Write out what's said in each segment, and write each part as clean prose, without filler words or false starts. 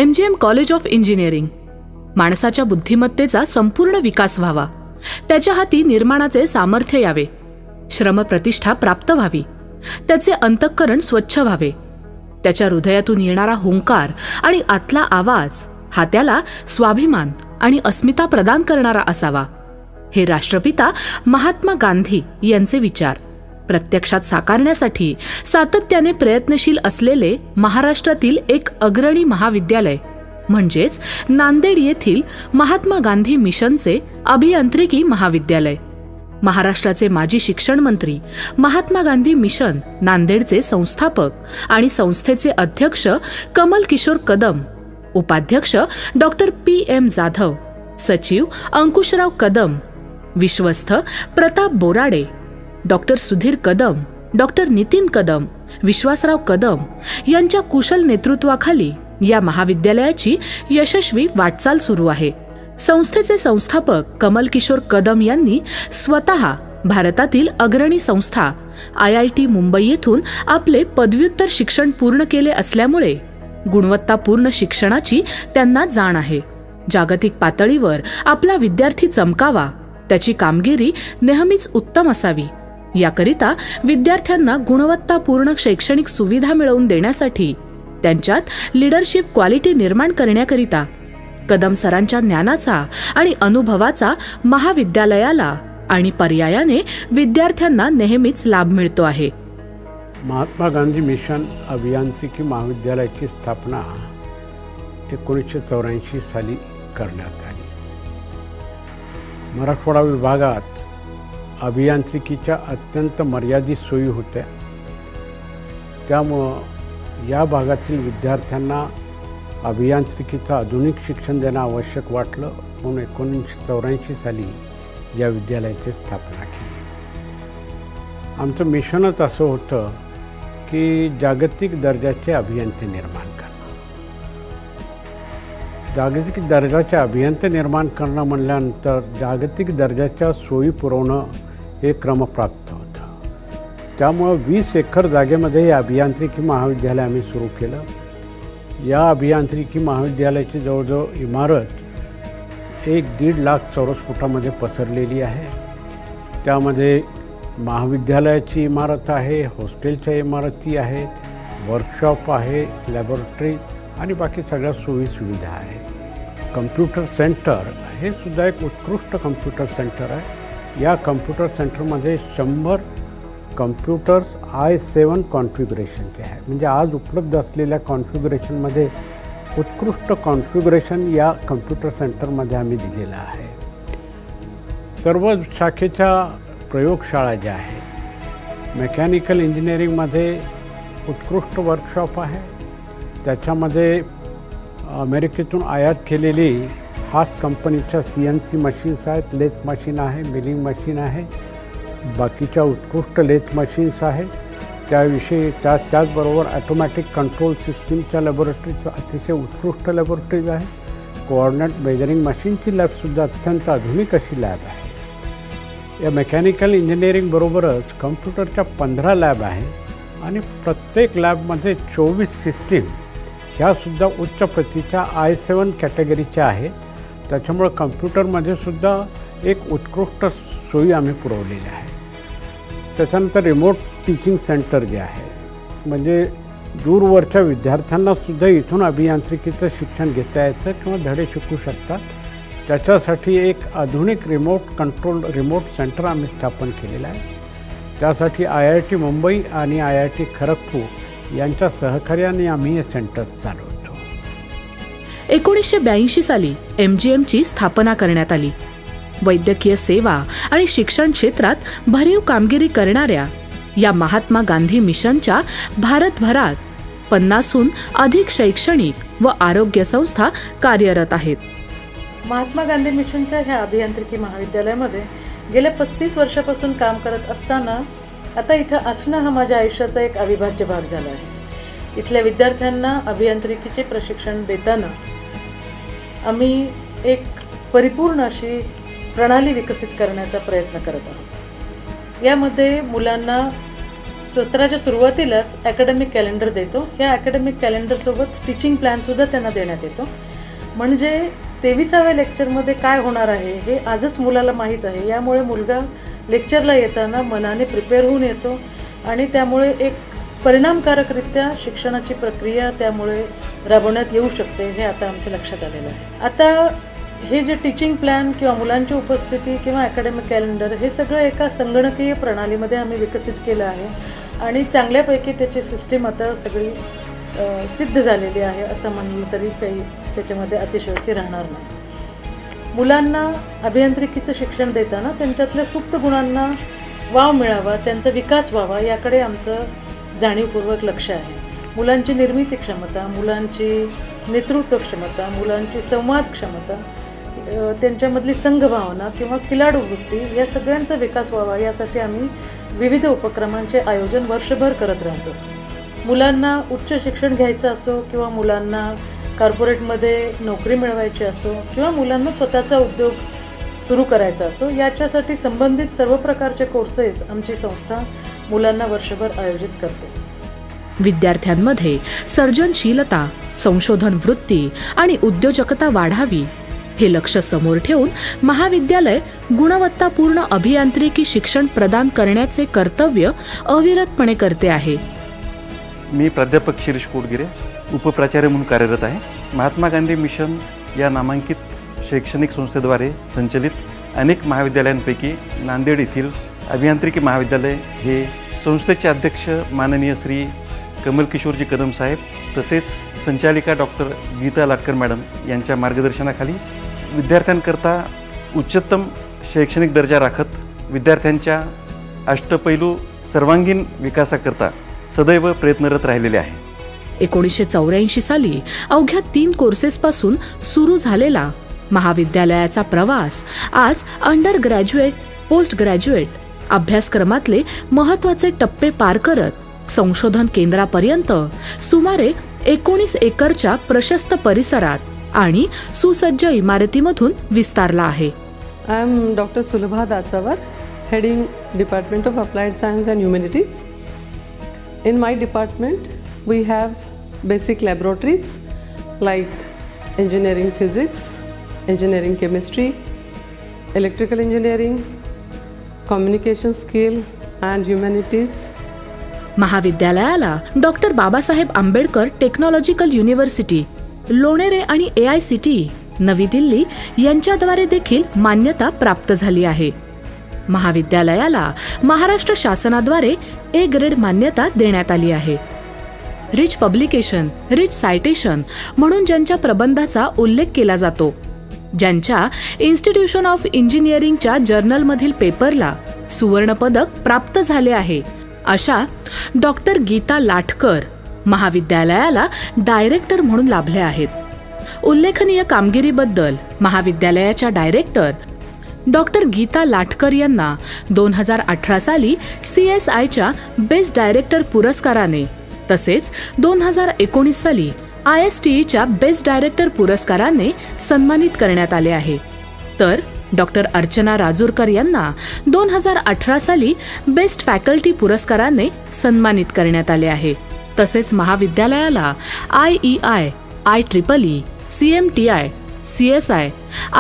MGM college of engineering. माणसाच्या बुद्धिमत्तेचा संपूर्ण विकास व्हावा, त्याच्या हाती निर्माणाचे सामर्थ्य यावे, श्रमप्रतिष्ठा प्राप्त व्हावी, त्याचे अंतःकरण स्वच्छ व्हावे, त्याच्या हृदयातून येणारा हुंकार आणि आतला आवाज हा त्याला स्वाभिमान आणि अस्मिता प्रदान करणारा असावा. हे राष्ट्रपिता महात्मा गांधी यांचे विचार प्रत्यक्षात साकारण्यासाठी सातत्याने प्रयत्नशील असलेले महाराष्ट्रातील एक अग्रणी महाविद्यालय म्हणजेच नांदेड येथील महात्मा गांधी मिशनचे अभियांत्रिकी महाविद्यालय. महाराष्ट्राचे माजी शिक्षण मंत्री, महात्मा गांधी मिशन नांदेडचे संस्थापक आणि संस्थेचे अध्यक्ष कमल किशोर कदम, उपाध्यक्ष डॉक्टर PM जाधव, सचिव अंकुशराव कदम, विश्वस्त प्रताप बोराडे, डॉक्टर सुधीर कदम, डॉक्टर नितीन कदम, विश्वासराव कदम यांच्या कुशल नेतृत्वाखाली या महाविद्यालयाची यशस्वी वाटचाल सुरू आहे. संस्थेचे संस्थापक कमल किशोर कदम यांनी स्वतः भारतातील अग्रणी संस्था IIT मुंबई येथून आपले पदव्युत्तर शिक्षण पूर्ण केले असल्यामुळे गुणवत्तापूर्ण शिक्षणाची त्यांना जाण आहे. जागतिक पातळीवर आपला विद्यार्थी चमकावा, त्याची कामगिरी नेहमीच उत्तम असावी, याकरिता विद्यार्थ्यांना गुणवत्तापूर्ण शैक्षणिक सुविधा मिळवून देण्यासाठी त्यांच्यात लीडरशिप क्वालिटी निर्माण करण्याकरिता कदम सरांच्या ज्ञानाचा आणि अनुभवाचा महाविद्यालयाला आणि पर्यायाने विद्यार्थ्यांना नेहमीच लाभ मिळतो आहे. महात्मा गांधी मिशन अभियांत्रिकी महाविद्यालयाची स्थापना 1984 साली करण्यात आली. मराठवाडा विभागात अभियांत्रिकीच्या अत्यंत मर्यादित सोयी होत्या, त्यामुळं या भागातील विद्यार्थ्यांना अभियांत्रिकीचं आधुनिक शिक्षण देणं आवश्यक वाटलं म्हणून 1984 साली या विद्यालयाची स्थापना केली. आमचं मिशनच असं होतं की जागतिक दर्जाचे अभियंते निर्माण करणं. जागतिक दर्जाचे अभियंते निर्माण करणं म्हणल्यानंतर जागतिक दर्जाच्या सोयी पुरवणं हे क्रमप्राप्त होतं. त्यामुळं 20 एकर जागेमध्ये हे अभियांत्रिकी महाविद्यालय आम्ही सुरू केलं. या अभियांत्रिकी महाविद्यालयाची जवळजवळ इमारत 1-1.5 लाख चौरस फुटामध्ये पसरलेली आहे. त्यामध्ये महाविद्यालयाची इमारत आहे, हॉस्टेलच्या इमारती आहेत, वर्कशॉप आहे, लॅबोरेटरी आणि बाकी सगळ्या सोयीसुविधा आहे. कम्प्युटर सेंटर हे सुद्धा एक उत्कृष्ट कम्प्युटर सेंटर आहे. या कम्प्युटर सेंटरमध्ये 100 कम्प्युटर्स i7 कॉन्फिगरेशनचे आहे. म्हणजे आज उपलब्ध असलेल्या कॉन्फिगरेशनमध्ये उत्कृष्ट कॉन्फिगरेशन या कम्प्युटर सेंटरमध्ये आम्ही दिलेलं आहे. सर्व शाखेच्या प्रयोगशाळा ज्या आहेत, मेकॅनिकल इंजिनिअरिंगमध्ये उत्कृष्ट वर्कशॉप आहे. त्याच्यामध्ये अमेरिकेतून आयात केलेली हास कंपनीच्या CNC मशीन्स आहेत, लेथ मशीन आहे, मिलिंग मशीन आहे, बाकीच्या उत्कृष्ट लेथ मशीन्स आहेत. त्याविषयी त्याचबरोबर ॲटोमॅटिक कंट्रोल सिस्टीमच्या लॅबोरेटरीचं अतिशय उत्कृष्ट लॅबोरेटरीज आहे. कोऑर्डिनेट मेजरिंग मशीनची लॅबसुद्धा अत्यंत आधुनिक अशी लॅब आहे. या मेकॅनिकल इंजिनिअरिंगबरोबरच कम्प्युटरच्या 15 लॅब आहे आणि प्रत्येक लॅबमध्ये 24 सिस्टीम ह्यासुद्धा उच्च प्रतीच्या i7 कॅटेगरीच्या आहेत. त्याच्यामुळं कम्प्युटरमध्ये सुद्धा एक उत्कृष्ट सोयी आम्ही पुरवलेल्या आहे. त्याच्यानंतर रिमोट टीचिंग सेंटर जे आहे, म्हणजे दूरवरच्या विद्यार्थ्यांनासुद्धा इथून अभियांत्रिकीचं शिक्षण घेता येतं किंवा धडे शिकू शकतात. त्याच्यासाठी एक आधुनिक रिमोट सेंटर आम्ही स्थापन केलेलं आहे. त्यासाठी IIT मुंबई आणि IIT खरगपूर यांच्या सहकार्याने आम्ही हे सेंटर चालवतो. 1982 साली MGMची स्थापना करण्यात आली. वैद्यकीय सेवा आणि शिक्षण क्षेत्रात भरीव कामगिरी करणाऱ्या या महात्मा गांधी मिशनच्या भारतभरात 50हून अधिक शैक्षणिक व आरोग्य संस्था कार्यरत आहेत. महात्मा गांधी मिशनच्या ह्या अभियांत्रिकी महाविद्यालयामध्ये गेल्या 35 वर्षापासून काम करत असताना आता इथं असणं हा माझ्या आयुष्याचा एक अविभाज्य भाग झाला आहे. इथल्या विद्यार्थ्यांना अभियांत्रिकीचे प्रशिक्षण देताना आम्ही एक परिपूर्ण अशी प्रणाली विकसित करण्याचा प्रयत्न करत आहोत. यामध्ये मुलांना सत्राच्या सुरुवातीलाच अकॅडमिक कॅलेंडर देतो. या अकॅडमिक कॅलेंडरसोबत टीचिंग प्लॅनसुद्धा त्यांना देण्यात येतो. म्हणजे 23व्या लेक्चरमध्ये काय होणार आहे हे आजच मुलाला माहीत आहे. यामुळे मुलगा लेक्चरला येताना मनाने प्रिपेअर होऊन येतो आणि त्यामुळे एक परिणामकारकरित्या शिक्षणाची प्रक्रिया त्यामुळे राबवण्यात येऊ शकते, हे आता आमच्या लक्षात आलेलं आहे. आता हे जे टीचिंग प्लॅन किंवा मुलांची उपस्थिती किंवा अकॅडमिक कॅलेंडर हे सगळं एका संगणकीय प्रणालीमध्ये आम्ही विकसित केलं आहे आणि चांगल्यापैकी त्याची सिस्टीम आता सगळी सिद्ध झालेली आहे असं म्हणलं तरी काही त्याच्यामध्ये अतिशयोक्ती राहणार नाही. मुलांना अभियांत्रिकीचं शिक्षण देताना त्यांच्यातल्या सुप्त गुणांना वाव मिळावा, त्यांचा विकास व्हावा याकडे आमचं जाणीवपूर्वक लक्ष आहे. मुलांची निर्मिती क्षमता, मुलांची नेतृत्व क्षमता, मुलांची संवाद क्षमता, त्यांच्यामधली संघभावना किंवा खिलाडू वृत्ती या सगळ्यांचा विकास व्हावा यासाठी आम्ही विविध उपक्रमांचे आयोजन वर्षभर करत राहतो. मुलांना उच्च शिक्षण घ्यायचं असो किंवा मुलांना कॉर्पोरेटमध्ये नोकरी मिळवायची असो किंवा मुलांना स्वतःचा उद्योग सुरू करायचा असो, याच्यासाठी संबंधित सर्व प्रकारचे कोर्सेस आमची संस्था मुलांना वर्षभर आयोजित करते. विद्यार्थ्यांमध्ये सर्जनशीलता, संशोधन वृत्ती आणि उद्योजकता वाढावी हे लक्ष्य समोर ठेवून महाविद्यालय गुणवत्तापूर्ण अभियांत्रिकी शिक्षण प्रदान करण्याचे कर्तव्य अविरतपणे करते आहे. मी प्राध्यापक शिरीष कोटगिरे उपप्राचार्य म्हणून कार्यरत आहे. महात्मा गांधी मिशन या नामांकित शैक्षणिक संस्थेद्वारे संचलित अनेक महाविद्यालयांपैकी नांदेड येथील अभियांत्रिकी महाविद्यालय हे संस्थेचे अध्यक्ष माननीय श्री कमलकिशोरजी कदम साहेब तसेच संचालिका डॉक्टर गीता लाटकर मॅडम यांच्या मार्गदर्शनाखाली विद्यार्थ्यांकरता उच्चतम शैक्षणिक दर्जा राखत विद्यार्थ्यांच्या अष्टपैलू सर्वांगीण विकासाकरता सदैव प्रयत्नरत राहिलेले आहे. 1984 साली अवघ्या 3 कोर्सेसपासून सुरू झालेला महाविद्यालयाचा प्रवास आज अंडर ग्रॅज्युएट, पोस्ट ग्रॅज्युएट अभ्यासक्रमातले महत्त्वाचे टप्पे पार करत संशोधन केंद्रापर्यंत सुमारे 19 एकरच्या प्रशस्त परिसरात आणि सुसज्ज इमारतीमधून विस्तारला आहे. I am Dr. Sulabha Datsavar, heading Department of Applied Science and Humanities. In my department, we have basic laboratories like engineering physics, engineering chemistry, electrical engineering, communication skill and humanities. महाविद्यालयाला doctor Babasaheb Ambedkar technological university, Lonere आणि AICTE नवी दिल्ली यांच्याद्वारे देखील मान्यता प्राप्त झाली आहे. महाविद्यालयाला महाराष्ट्र शासनाद्वारे A ग्रेड मान्यता देण्यात आली आहे. रिच पब्लिकेशन, रिच सायटेशन म्हणून ज्यांच्या प्रबंधाचा उल्लेख केला जातो, ज्यांच्या इन्स्टिट्यूशन ऑफ इंजिनिअरिंगच्या जर्नलमधील पेपरला सुवर्ण पदक प्राप्त झाले आहे, अशा डॉक्टर गीता लाटकर महाविद्यालयाला डायरेक्टर म्हणून लाभले आहेत. उल्लेखनीय कामगिरीबद्दल महाविद्यालयाच्या डायरेक्टर डॉक्टर गीता लाटकर यांना 2018 साली CSIच्या बेस्ट डायरेक्टर पुरस्काराने तसेच 2019 साली ISTEच्या बेस्ट डायरेक्टर पुरस्काराने सन्मानित करण्यात आले आहे. तर डॉक्टर अर्चना राजूरकर यांना 2018 साली बेस्ट फॅकल्टी पुरस्काराने सन्मानित करण्यात आले आहे. तसेच महाविद्यालयाला IEI, IEEE, CMTI, CSI,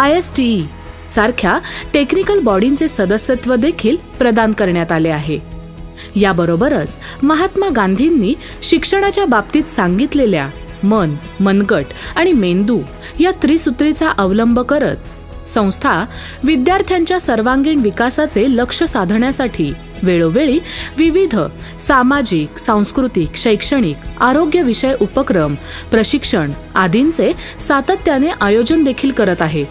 ISTE सारख्या टेक्निकल बॉडींचे सदस्यत्व देखील प्रदान करण्यात आले आहे. याबरोबरच महात्मा गांधींनी शिक्षणाच्या बाबतीत सांगितलेल्या मन, मनगट आणि मेंदू या त्रिसूत्रीचा अवलंब करत संस्था विद्यार्थ्यांच्या सर्वांगीण विकासाचे लक्ष्य साधण्यासाठी वेळोवेळी विविध सामाजिक, सांस्कृतिक, शैक्षणिक, आरोग्य विषय उपक्रम, प्रशिक्षण आदींचे सातत्याने आयोजन देखील करत आहे.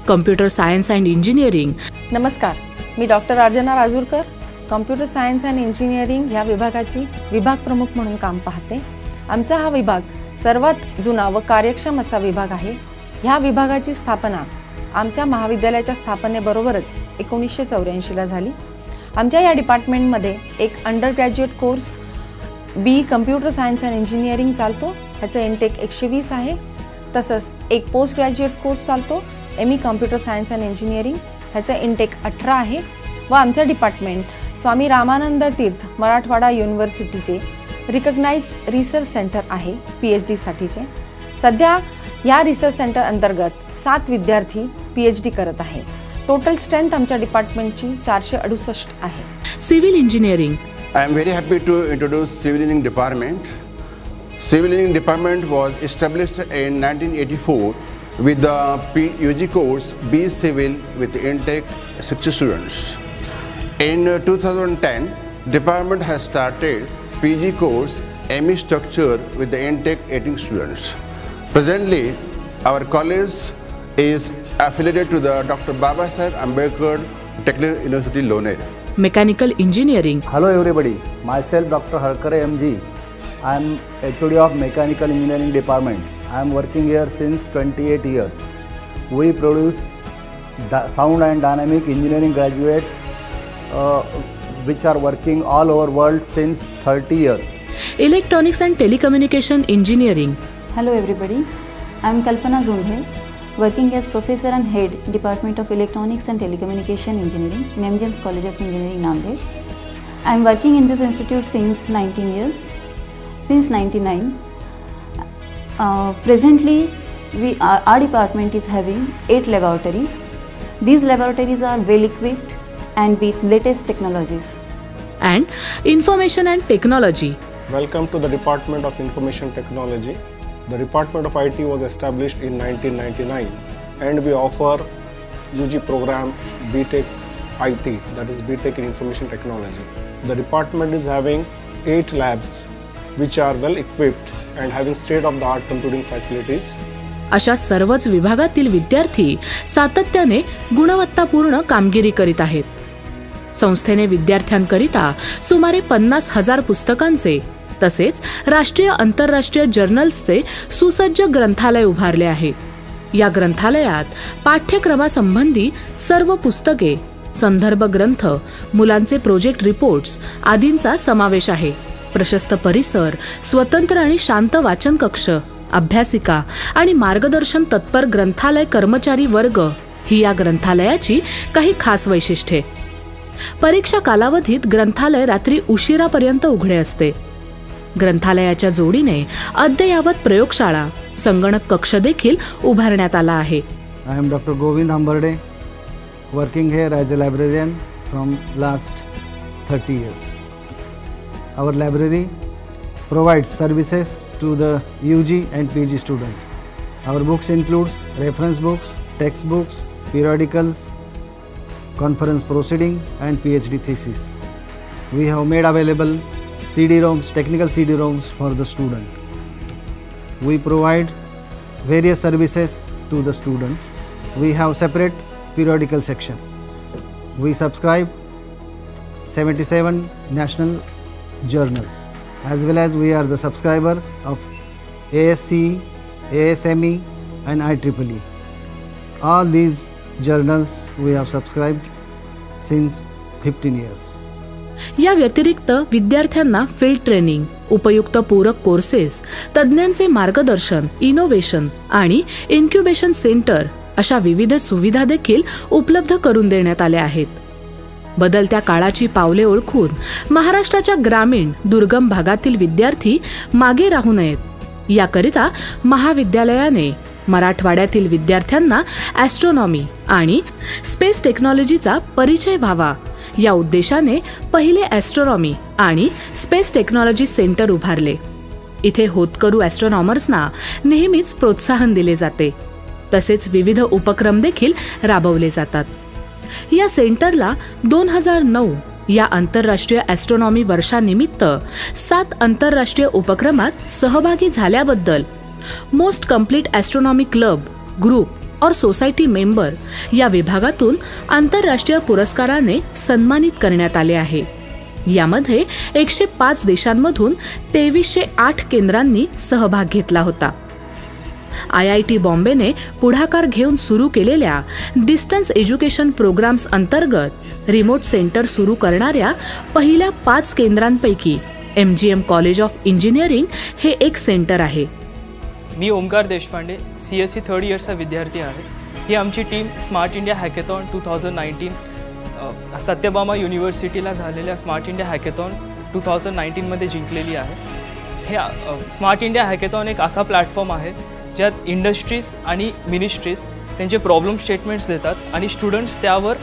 Computer science and engineering. नमस्कार, मी doctor Archana Rajurkar, computer science and engineering ह्या विभागाची विभाग प्रमुख म्हणून काम पाहते. आमचा हा विभाग सर्वात जुना व कार्यक्षम असा विभाग आहे. ह्या विभागाची स्थापना आमच्या महाविद्यालयाच्या स्थापनेबरोबरच 1984ला झाली. आमच्या या डिपार्टमेंटमध्ये एक under graduate course BE computer science and engineering चालतो, ह्याचं इनटेक 120 आहे. तसंच एक पोस्ट ग्रॅज्युएट कोर्स चालतो ME computer science and engineering, ह्याचं इनटेक 18 आहे. व आमचं डिपार्टमेंट स्वामी Ramanand Teerth Marathwada युनिव्हर्सिटीचे recognised research centre आहे PhD साठीचे. सध्या या रिसर्च सेंटर अंतर्गत 7 विद्यार्थी PhD करत आहे. टोटल स्ट्रेंथ आमच्या डिपार्टमेंटची 468 आहे. Civil engineering. I am very happy to introduce Civil Engineering Department. Civil Engineering Department was established in 1984 with the UG course B Civil with intake 60 students. In 2010, department has started PG course ME Structure with the intake 18 students. Presently, our college is affiliated to the Dr. Babasaheb Ambedkar Technical University, Loner. Mechanical Engineering. Hello everybody, myself Dr. Harkare MG. I am HOD of Mechanical Engineering Department. I am working here since 28 years. We produce sound and dynamic engineering graduates which are working all over world since 30 years. Electronics and Telecommunication Engineering. Hello everybody, I am Kalpana Zundhe, working as Professor and Head Department of Electronics and Telecommunication Engineering in MGM's College of Engineering, Nanded. I am working in this institute since 19 years, since 99. Presently, our department is having 8 laboratories. These laboratories are well equipped and with latest technologies. And Information and Technology. Welcome to the Department of Information Technology. The Department of IT was established in 1999 and we offer UG program BTech IT, that is BTech in Information Technology. The department is having 8 labs which are well equipped and having state-of-the-art computing facilities. अशा सर्वच विभागातील विद्यार्थी सातत्याने गुणवत्तापूर्ण कामगिरी करीत आहेत. संस्थेने विद्यार्थ्यांकरिता सुमारे 50,000 पुस्तकांचे तसेच राष्ट्रीय आंतरराष्ट्रीय जर्नल्सचे सुसज्ज ग्रंथालय उभारले आहे. या ग्रंथालयात पाठ्यक्रमासंबंधी सर्व पुस्तके, संदर्भ ग्रंथ, मुलांचे प्रोजेक्ट रिपोर्ट्स आदींचा समावेश आहे. प्रशस्त परिसर, स्वतंत्र आणि शांत वाचन कक्ष, अभ्यासिका आणि मार्गदर्शन तत्पर ग्रंथालय कर्मचारी वर्ग ही या ग्रंथालयाची काही खास वैशिष्ट्ये. परीक्षा कालावधीत ग्रंथालय रात्री उशिरापर्यंत उघडे असते. ग्रंथालयाच्या जोडीने अद्ययावत प्रयोगशाळा, संगणक कक्ष देखील उभारण्यात आला आहे. I am Dr. Govind Hamberde, working here as a librarian from last 30 years. Our library provides services to the UG and PG students. Our books includes reference books, textbooks, periodicals, conference proceeding and PhD thesis. We have made available CD-ROMs, technical CD-ROMs for the student. We provide various services to the students. We have separate periodical section. We subscribe 77 national journals, as well as we are the subscribers of ASCE, ASME and IEEE. All these journals we have subscribed since 15 years. या व्यतिरिक्त विद्यार्थ्यांना field training, उपयुक्त पूरक courses, तज्ज्ञांचे मार्गदर्शन, innovation आणि incubation centre अशा विविध सुविधा देखील उपलब्ध करून देण्यात आल्या आहेत. बदलत्या काळाची पावले ओळखून महाराष्ट्राच्या ग्रामीण दुर्गम भागातील विद्यार्थी मागे राहू नयेत याकरिता महाविद्यालयाने मराठवाड्यातील विद्यार्थ्यांना ॲस्ट्रॉनॉमी आणि स्पेस टेक्नॉलॉजीचा परिचय व्हावा या उद्देशाने पहिले ॲस्ट्रॉनॉमी आणि स्पेस टेक्नॉलॉजी सेंटर उभारले. इथे होतकरू ॲस्ट्रॉनॉमर्सना नेहमीच प्रोत्साहन दिले जाते. तसेच विविध उपक्रम देखील राबवले जातात. या सेंटरला 2009 या आंतरराष्ट्रीय ॲस्ट्रॉनॉमी वर्षानिमित्त 7 आंतरराष्ट्रीय उपक्रमात सहभागी झाल्याबद्दल most complete astronomy club, group और सोसायटी मेंबर या विभागातून आंतरराष्ट्रीय पुरस्काराने सन्मानित करण्यात आले आहे. यामध्ये 105 देशांमधून 2308 केंद्रांनी सहभाग घेतला होता. IIT बॉम्बेने पुढाकार घेऊन सुरू केलेल्या डिस्टन्स एज्युकेशन प्रोग्राम्स अंतर्गत रिमोट सेंटर सुरू करणाऱ्या पहिल्या 5 केंद्रांपैकी MGM कॉलेज ऑफ इंजिनिअरिंग हे एक सेंटर आहे. मी ओमकार देशपांडे, CSE 3rd इयरचा विद्यार्थी आहे. ही आमची team smart India hackathon 2019 Sathyabama युनिव्हर्सिटीला झालेल्या स्मार्ट इंडिया हॅकेथॉन 2019मध्ये जिंकलेली आहे. हे स्मार्ट इंडिया हॅकेथॉन एक असा प्लॅटफॉर्म आहे ज्यात इंडस्ट्रीज आणि मिनिस्ट्रीज त्यांचे प्रॉब्लेम स्टेटमेंट्स देतात आणि स्टुडंट्स त्यावर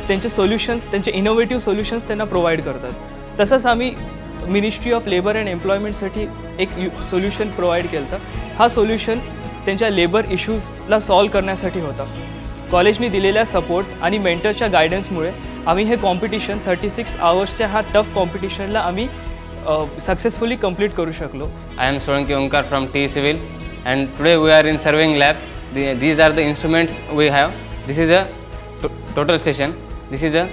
त्यांचे सोल्युशन्स, त्यांचे इनोव्हेटिव्ह सोल्युशन्स त्यांना प्रोव्हाइड करतात. तसंच आम्ही मिनिस्ट्री ऑफ लेबर अँड एम्प्लॉयमेंटसाठी एक सोल्युशन प्रोव्हाइड केलं होतं. हा सोल्युशन त्यांच्या लेबर इश्यूजला सॉल्व करण्यासाठी होता. कॉलेजने दिलेल्या सपोर्ट आणि मेंटरच्या गायडन्समुळे आम्ही हे कॉम्पिटिशन 36 आवर्सच्या हा टफ कॉम्पिटिशनला आम्ही सक्सेसफुली कंप्लीट करू शकलो. I am Solanki Omkar from TE Civil and today we are in surveying lab. These are the instruments we have. This is a total station. This is a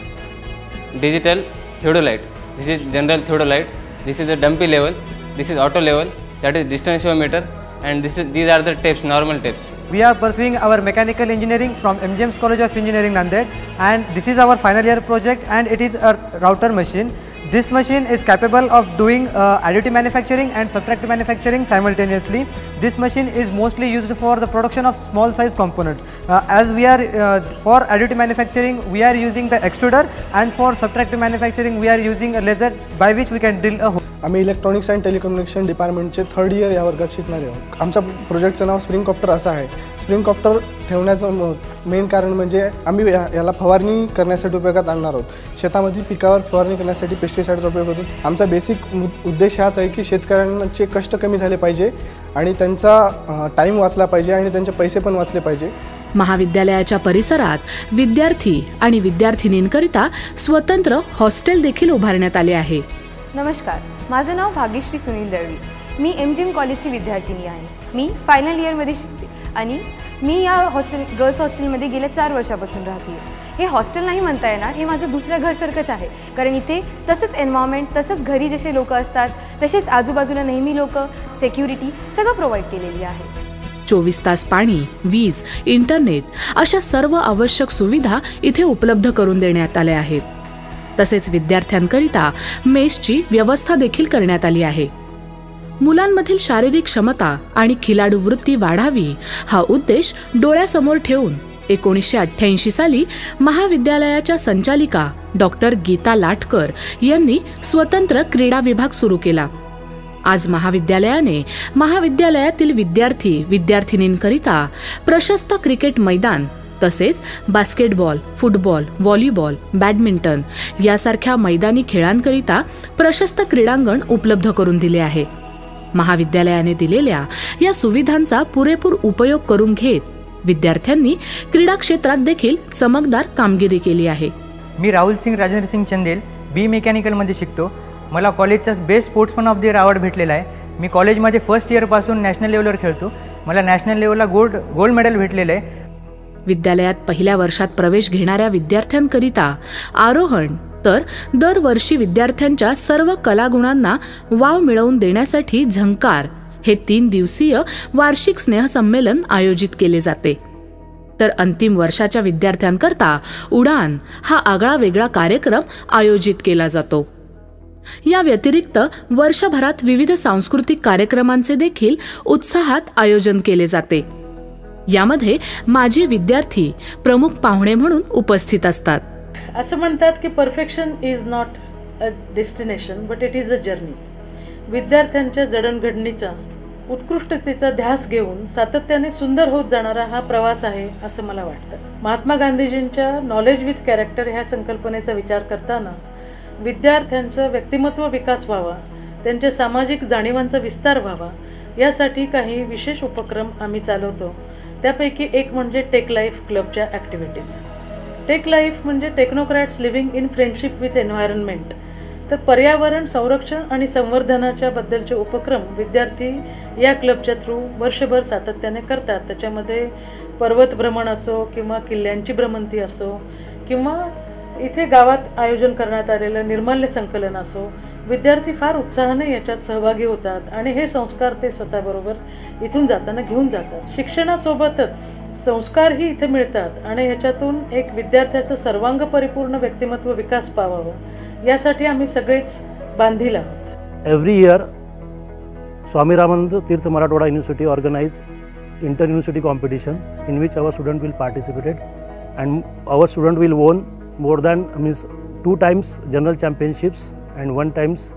digital theodolite. This is general theodolite. This is a dumpy level. This is auto level. That is distanceometer. And these are the tapes, normal tapes. We are pursuing our mechanical engineering from MGM's College of Engineering, Nanded, and this is our final year project, and it is a router machine. This machine is capable of doing additive manufacturing and subtractive manufacturing simultaneously. This machine is mostly used for the production of small size components. As we are for additive manufacturing, we are using the extruder, and for subtractive manufacturing, we are using a laser by which we can drill a hole. आम्ही electronics and telecommunication डिपार्टमेंटचे 3rd year या वर्गात शिकणारे आहोत. आमच्या प्रोजेक्टचं नाव spring copter असं आहे. स्प्रिंग कॉप्टर ठेवण्याचं मेन कारण म्हणजे आम्ही याला फवारणी करण्यासाठी उपयोगात आणणार आहोत. शेतामधील पिकावर फवारणी करण्यासाठी पेस्टिसाइडचा उपयोग होतो. आमचा बेसिक उद्देश हाच आहे की शेतकऱ्यांचे कष्ट कमी झाले पाहिजे आणि त्यांचा टाईम वाचला पाहिजे आणि त्यांचे पैसे पण वाचले पाहिजे. महाविद्यालयाच्या परिसरात विद्यार्थी आणि विद्यार्थिनींकरिता स्वतंत्र हॉस्टेल देखील उभारण्यात आले आहे. नमस्कार, माझं नाव भाग्यश्री सुनील दळवी. मी MGM कॉलेजची विद्यार्थिनी आहे. मी फायनल इयरमध्ये शिकते आणि मी या गर्ल्स हॉस्टेलमध्ये गेल्या 4 वर्षापासून राहते. हे हॉस्टेल नाही म्हणता येणार, हे माझं दुसऱ्या घरसारखंच आहे. कारण इथे तसंच एन्व्हायरमेंट, तसंच घरी जसे लोक असतात तसेच आजूबाजूला नेहमी लोक, सिक्युरिटी सगळं प्रोव्हाइड केलेली आहे. 24 तास पाणी, वीज, इंटरनेट अशा सर्व आवश्यक सुविधा इथे उपलब्ध करून देण्यात आल्या आहेत. तसेच विद्यार्थ्यांकरिता मेसची व्यवस्था देखील करण्यात आली आहे. मुलांमधील शारीरिक क्षमता आणि खिलाडू वृत्ती वाढावी हा उद्देश डोळ्यासमोर ठेवून 1988 साली महाविद्यालयाच्या संचालिका डॉक्टर गीता लाटकर यांनी स्वतंत्र क्रीडा विभाग सुरू केला. आज महाविद्यालयाने महाविद्यालयातील विद्यार्थी विद्यार्थिनींकरिता प्रशस्त क्रिकेट मैदान तसेच बास्केटबॉल, फुटबॉल, व्हॉलीबॉल, बॅडमिंटन यासारख्या मैदानी खेळांकरिता प्रशस्त क्रीडांगण उपलब्ध करून दिले आहे. महाविद्यालयाने दिलेल्या या सुविधांचा पुरेपूर उपयोग करून घेत विद्यार्थ्यांनी क्रीडा क्षेत्रात देखील चमकदार कामगिरी केली आहे. मी राहुल सिंग राजेंद्र सिंग चंदेल बी मेकॅनिकलमध्ये शिकतो. मला कॉलेजचा best sportsman of the year award भेटलेला आहे. मी कॉलेजमध्ये 1st इयरपासून नॅशनल लेवलवर खेळतो. मला नॅशनल लेवलला गोल्ड मेडल भेटलेलं आहे. विद्यालयात पहिल्या वर्षात प्रवेश घेणाऱ्या विद्यार्थ्यांकरिता आरोहण तर दरवर्षी विद्यार्थ्यांच्या सर्व कलागुणांना वाव मिळवून देण्यासाठी झंकार हे 3 दिवसीय वार्षिक स्नेहसंमेलन आयोजित केले जाते. तर अंतिम वर्षाच्या विद्यार्थ्यांकरता उडान हा आगळा वेगळा कार्यक्रम आयोजित केला जातो. या व्यतिरिक्त वर्षभरात विविध सांस्कृतिक कार्यक्रमांचे देखील उत्साहात आयोजन केले जाते. यामध्ये माजी विद्यार्थी प्रमुख पाहुणे म्हणून उपस्थित असतात. असं म्हणतात की perfection is not a destination but it is a journey. विद्यार्थ्यांच्या जडणघडणीचा उत्कृष्टतेचा ध्यास घेऊन सातत्याने सुंदर होत जाणारा हा प्रवास आहे असं मला वाटतं. महात्मा गांधीजींच्या नॉलेज विथ कॅरेक्टर ह्या संकल्पनेचा विचार करताना विद्यार्थ्यांचा व्यक्तिमत्व विकास व्हावा, त्यांच्या सामाजिक जाणीवांचा विस्तार व्हावा यासाठी काही विशेष उपक्रम आम्ही चालवतो. त्यापैकी एक म्हणजे टेक लाईफ क्लबच्या ॲक्टिव्हिटीज. टेक लाईफ म्हणजे technocrats living in friendship with environment. तर पर्यावरण संरक्षण आणि संवर्धनाच्या बद्दलचे उपक्रम विद्यार्थी या क्लबच्या थ्रू वर्षभर सातत्याने करतात. त्याच्यामध्ये पर्वत भ्रमण असो किंवा किल्ल्यांची भ्रमंती असो किंवा इथे गावात आयोजन करण्यात आलेलं निर्माल्य संकलन असो, विद्यार्थी फार उत्साहाने याच्यात सहभागी होतात आणि हे संस्कार ते स्वतःबरोबर इथून जाताना घेऊन जातात. शिक्षणासोबतच संस्कारही इथे मिळतात आणि ह्याच्यातून एक विद्यार्थ्याचं सर्वांग परिपूर्ण व्यक्तिमत्व विकास पावावं यासाठी आम्ही सगळेच बांधील आहोत. Every year Swami Ramanand Teerth Marathwada university organise inter university competition in which our student will participate and our student will won more than means 2 times general championships and 1 times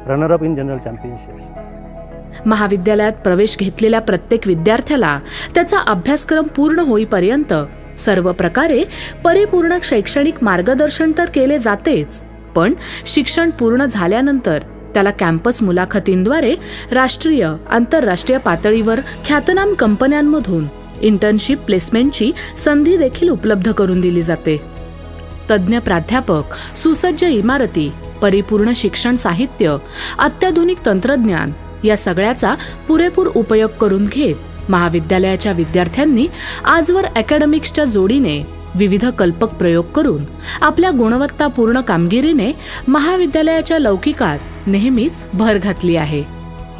runner up in general championships. महाविद्यालयात प्रवेश घेतलेल्या प्रत्येक विद्यार्थ्याला त्याचा अभ्यासक्रम पूर्ण होईपर्यंत सर्व प्रकारे परिपूर्ण शैक्षणिक मार्गदर्शन तर केले जातेच, पण शिक्षण पूर्ण झाल्यानंतर त्याला कॅम्पस मुलाखतींद्वारे राष्ट्रीय आंतरराष्ट्रीय पातळीवर ख्यातनाम कंपन्यांमधून इंटर्नशिप प्लेसमेंटची संधी देखील उपलब्ध करून दिली जाते. तज्ज्ञ प्राध्यापक, सुसज्ज इमारती, परिपूर्ण शिक्षण साहित्य, अत्याधुनिक तंत्रज्ञान या सगळ्याचा पुरेपूर उपयोग करून घेत महाविद्यालयाच्या विद्यार्थ्यांनी आजवर अकॅडमिक्सच्या जोडीने विविध कल्पक प्रयोग करून आपल्या गुणवत्तापूर्ण कामगिरीने महाविद्यालयाच्या लौकिकात नेहमीच भर घातली आहे.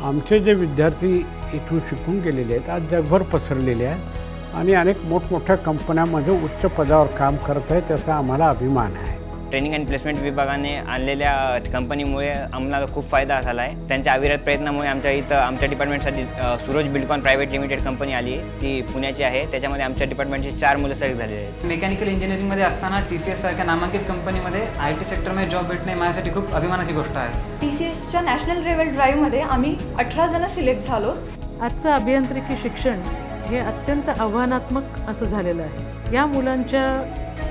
आमचे जे विद्यार्थी इथून शिकून गेलेले आहेत आज जगभर पसरलेले आहेत आणि अनेक मोठमोठ्या कंपन्यांमध्ये उच्च पदावर काम करत आहेत, त्याचा आम्हाला अभिमान आहे. ट्रेनिंग अँड प्लेसमेंट विभागाने आणलेल्या कंपनीमुळे आम्हाला खूप फायदा झाला आहे. त्यांच्या अविरत प्रयत्नामुळे आमच्या डिपार्टमेंटसाठी Suraj Buildcon private limited company आली, ती पुण्याची आहे. त्याच्यामध्ये आमच्या डिपार्टमेंटचे 4 मुलं सिलेक्ट झालेले आहेत. मेकॅनिकल इंजिनिअरिंगमध्ये असताना TCS सारख्या नामांकित कंपनीमध्ये IT सेक्टरमध्ये जॉब भेटणे माझ्यासाठी खूप अभिमानाची गोष्ट आहे. TCSच्या नॅशनल लेवल ड्राईव्हमध्ये आम्ही 18 जण सिलेक्ट झालो. आजचं अभियांत्रिकी शिक्षण हे अत्यंत आव्हानात्मक असं झालेलं आहे. या मुलांच्या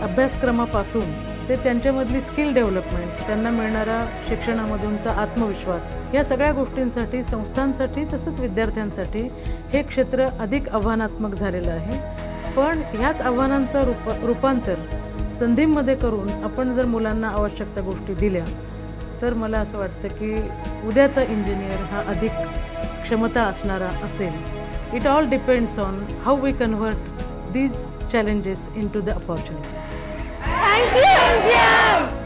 अभ्यासक्रमापासून ते त्यांच्यामधली स्किल डेव्हलपमेंट, त्यांना मिळणारा शिक्षणामधूनचा आत्मविश्वास, या सगळ्या गोष्टींसाठी संस्थांसाठी तसंच विद्यार्थ्यांसाठी हे क्षेत्र अधिक आव्हानात्मक झालेलं आहे. पण ह्याच आव्हानांचं रूपांतर संधींमध्ये करून आपण जर मुलांना आवश्यक त्या गोष्टी दिल्या तर मला असं वाटतं की उद्याचा इंजिनियर हा अधिक क्षमता असणारा असेल. It all depends on how we convert these challenges into the opportunities. Thank you, MGM!